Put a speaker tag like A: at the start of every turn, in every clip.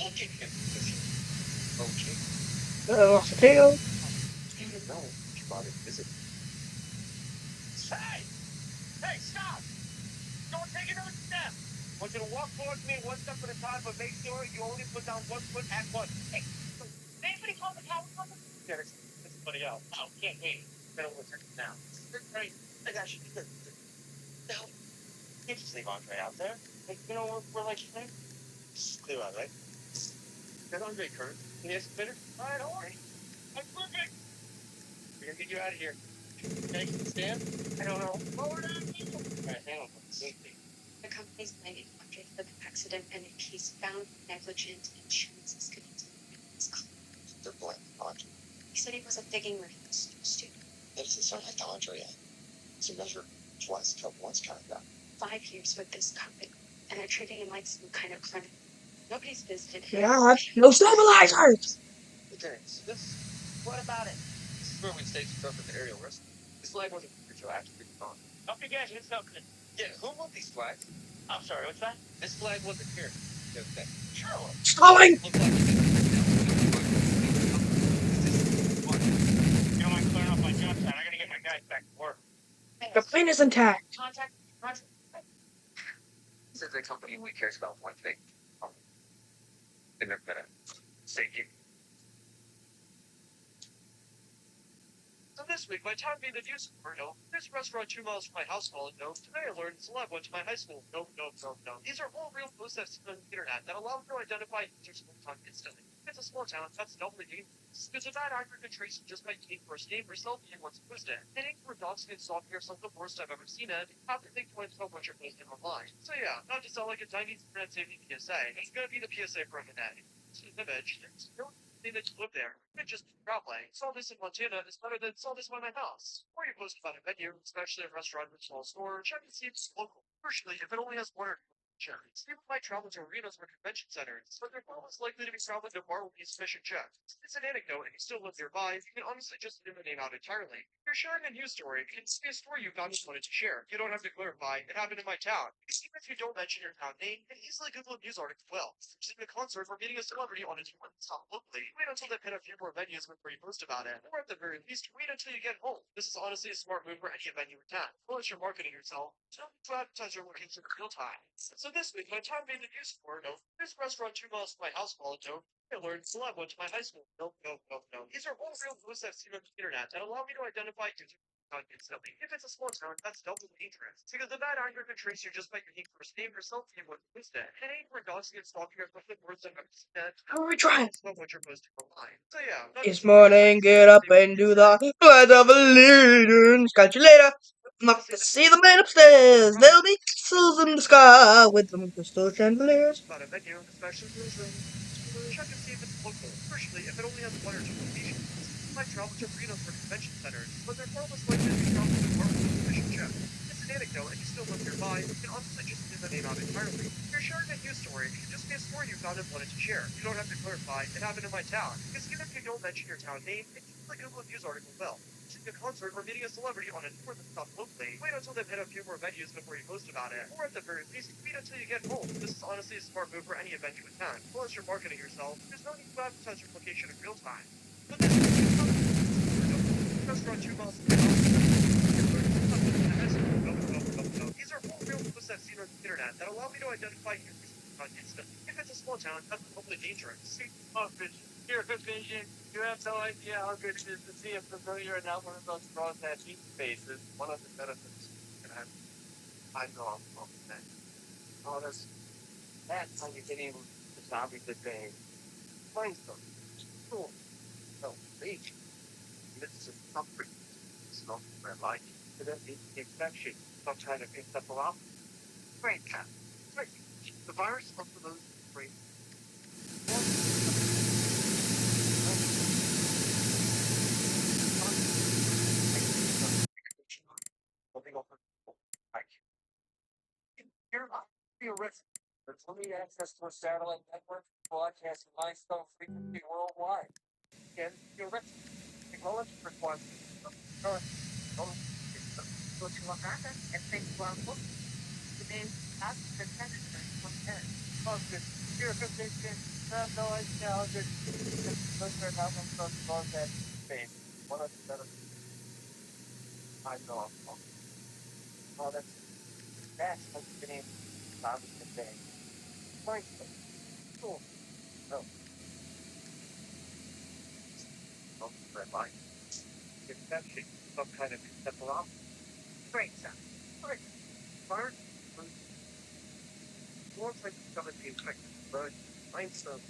A: looking at this. Okay.
B: Lost a tail.
A: You didn't know you brought a visit. Hey! Hey, stop! Don't take another step! I want you to walk towards me one step at a time, but make sure you only put down one foot at once. Hey! Anybody call the power company? Yeah, it's somebody else. Oh, can't wait. I'm gonna listen now. Right. I got you. The hell? You can't just leave Andre out there. Like, you know, we're like, this is clear out, right? Get Andre Kurt. Can you ask a bidder? All right, all right. I'm perfect. We're gonna get you out of here. Okay, stand? I don't know. Lower down. All right, hang on. Safety.
C: The company's blaming Andre for the accident, and if he's found negligent, insurance is going to his claim.
A: They're blaming Andre.
C: He said he wasn't digging where he was supposed to.
A: That doesn't sound like Andre yet. It's a measure twice, trouble once kind of guy.
C: 5 years with this company, and they're treating him like some kind of criminal. Nobody's visited him.
B: Yeah, no stabilizers.
A: Okay, so this. What about it? This is where we staged stuff at the aerial rescue. This flag wasn't retroactively gone. Don't forget, it's something. Yeah, who moved these flags? I'm sorry, what's that? This flag wasn't here the other day. Sure.
B: Stalling.
A: Looked like it. You don't mind clearing off my job site? I gotta get my guys back to work.
B: The plane is intact.
C: Contact Roger.
A: This is a company only cares about one thing. In their minute. Safety. So this week, my time being the news no. This restaurant 2 miles from my house called no. Today I learned celeb went to my high school. No. These are all real posts I've seen on the internet that allow me to identify users full-time instantly. If it's a small town, that's doubly dangerous. Because a bad actor can trace just by taking first name or selfie and what's posted. And for dogs and stalking are some of the worst I've ever seen it. Have to think twice about what you're posting online. So yeah, not to sound like a tiny internet safety PSA, it's gonna be the PSA for today. It's an image. Don't think that you live there. You just traveling. Saw this in Montana is better than saw this by my house. Or you post about a menu, especially a restaurant or small store, check and see if it's local. Crucially, if it only has one or two cherries. People might travel to arenas or convention centers, but they're far less likely to be traveling to Bartleby's Fish and Chips. It's an anecdote, and you still live nearby, you can honestly just leave the name out entirely. If you're sharing a news story, it can be a story you found and wanted to share. You don't have to clarify, it happened in my town. Because even if you don't mention your town name, you can easily Google a news article well. Seeing a concert or meeting a celebrity on a tour that's not locally. Wait until they've hit a few more venues before you post about it. Or at the very least, wait until you get home. This is honestly a smart move for any event you attend. Unless you're marketing yourself, so to advertise your location in real time. So this week, my time being the news for no. This restaurant 2 miles from my house called no. I learned celeb went to my high school. No. These are all real posts I've seen on the internet that allow me to identify users instantly. If it's a small town, that's doubly dangerous. Because the bad actor can trace you just by your first name or selfie and what's posted. And it ain't for dogs to get stalking or something worse than that.
B: How are we trying?
A: That's not what you're posting online. So yeah.
B: This morning, get up and do the Pledge of Allegiance. Catch you later. I'm not gonna see the man upstairs. There'll be castles in the sky with them crystal chandeliers.
A: About a menu, especially for this room. Check and see if it's local. Especially if it only has one or two locations. You might travel to arenas or convention centers, but they're far less likely to be traveling to Bartleby's Fish and Chips. It's an anecdote, and you still live nearby, you can honestly just leave the name out entirely. If you're sharing a news story, it can just be a story you found and wanted to share. You don't have to clarify, it happened in my town. Because even if you don't mention your town name, it can like Google a news article well. A concert or meeting a celebrity on a tour that's not locally. Wait until they've hit a few more venues before you post about it. Or at the very least, wait until you get home. This is honestly a smart move for any event you attend. Unless you're marketing yourself, there's no need to advertise your location in real time. But this is restaurant 2 miles from the house. These are all real posts I've seen on the internet that allow me to identify users instantly. If it's a small town, that's probably dangerous. Here, good vision. You have no idea how good it is to see a familiar and not one of those cross-hatched faces. One of the benefits. And I know I'm from that. Oh, that's how you get able to zombie the thing. Find something. Cool. No, reach. This is a comfort. It's not where I like it. But the infection sometimes it picks up a lot. Brain cat. Right. The virus of those brain. You're not be a risk. There's limited access to a satellite network broadcasting limestone frequency worldwide. And you're risk. Technology requires current
C: Go to Wakanda and think well, the name ask the text from there.
A: constant purification have no idea how good listener how I'm supposed to log that space. What a better I know. Oh, that's like the name I was saying. Nice. Cool. Oh, oh, red light. Exception. Some kind of conceptual option. Great, sir. Great. Fire. More like discovered the infected bird. Limestone.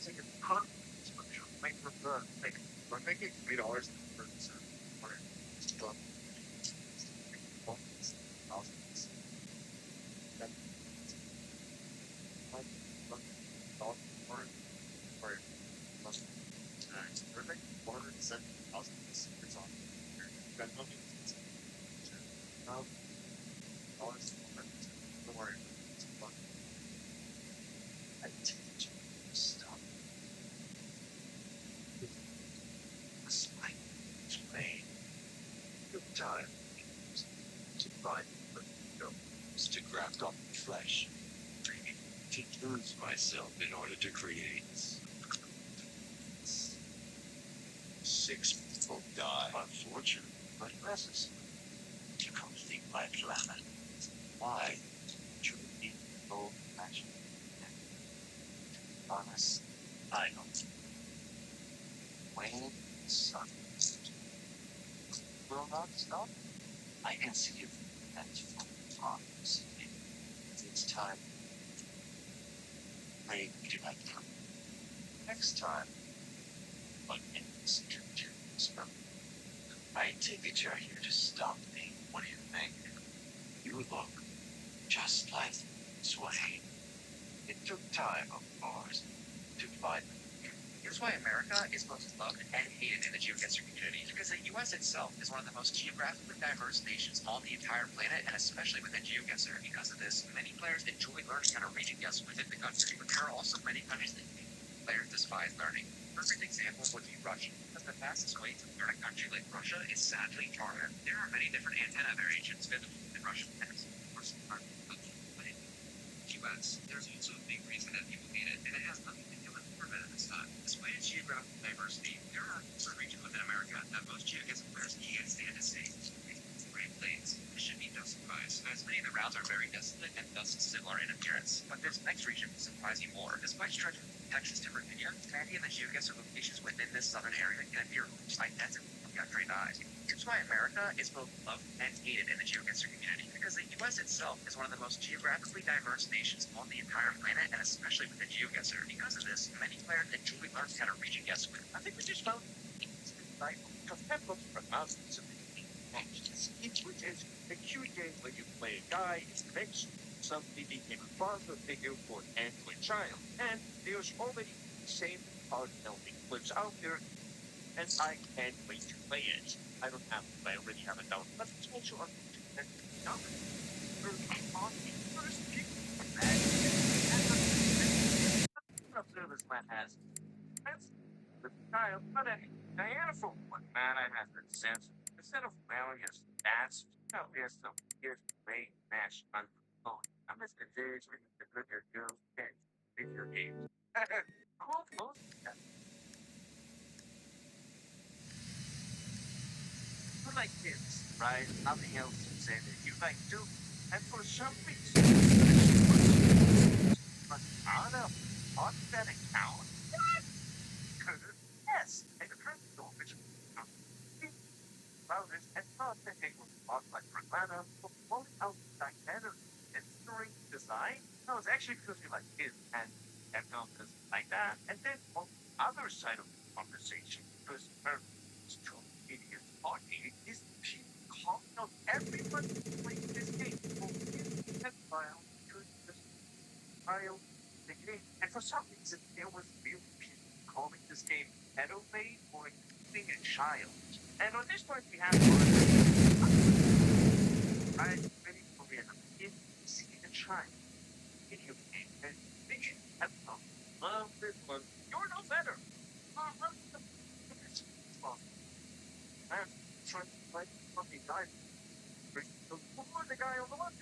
A: So your con structure might prefer like we're making $3 per cent for stop. Then like $1 for plus perfect 407,000 is on. Got no news. Now dollars don't worry. It's fun. I teach you stop. This might explain your time to find to graft on flesh. To lose myself in order to create. 6 people die. Unfortunate, but necessary to complete my plan. Why should it be so passionate? Honest, I don't. Wayne, son, will not stop. I can see you at times. It's time. Maybe you might come next time. But in this from I take it you're here to stop me. What do you think? You look just like Swain. It took time, of course, to find them. Here's why America is both loved and hated in the GeoGuessr community. Because the US itself is one of the most geographically diverse nations on the entire planet, and especially within GeoGuessr. Because of this, many players enjoy learning how to region guess within the country, but there are also many countries that players despise learning. Perfect example would be Russia, because the fastest way to learn a country like Russia is sadly harder. There are many different antenna variations visible in Russian text. But in the US, there's also a big reason that people hate it, and it has nothing to do with orbit at this time. Despite its geographical diversity, there are certain regions within America that most GeoGuessr players can't stand to see. Great Plains. This should be no surprise, as many of the routes are very desolate and thus similar in appearance. But this next region will surprise you more. Despite stretching from Texas to Virginia, many of the GeoGuessr locations within this southern area can appear just identical from your trained eyes. Here's why America is both loved and hated in the GeoGuessr community, because the US itself is one of the most geographically diverse nations on the entire planet, and especially within GeoGuessr. Because of this, many players enjoy learning how to region guess with. I think we just found because that looks for thousands of each which is a cute game where you play a guy is fixed, suddenly became a father figure for an android child. And there's already the same art building lives out there, and I can't wait to play it. I don't have it, I already have it down. But it's also unfortunate that on the first people observers man has. That's the child, but Diana for one man I have that sense. Instead of wearing his stats, out there some weird gray mesh on the phone. I miss the days when you could look at girls' heads in your games. Cool clothes. You like kids, right? Nothing else to say that you like too. And for some reason, but Anna, on that account, yes, and the principal, which about this, and thought that they would walk like Atlanta, but pulling out better and story design. No, it's actually because we like kids and numbers like that. And then on the other side of the conversation, because her social media talking is she calling out everyone playing this game. Well, that file could just file the game. And for some reason, there was real people calling this game pedo bait or including a child. And on this part, we have I really believe in seeing a child video game and thinking, love this one. You're no better. I'm trying to fight fucking guy. Before the guy on the left.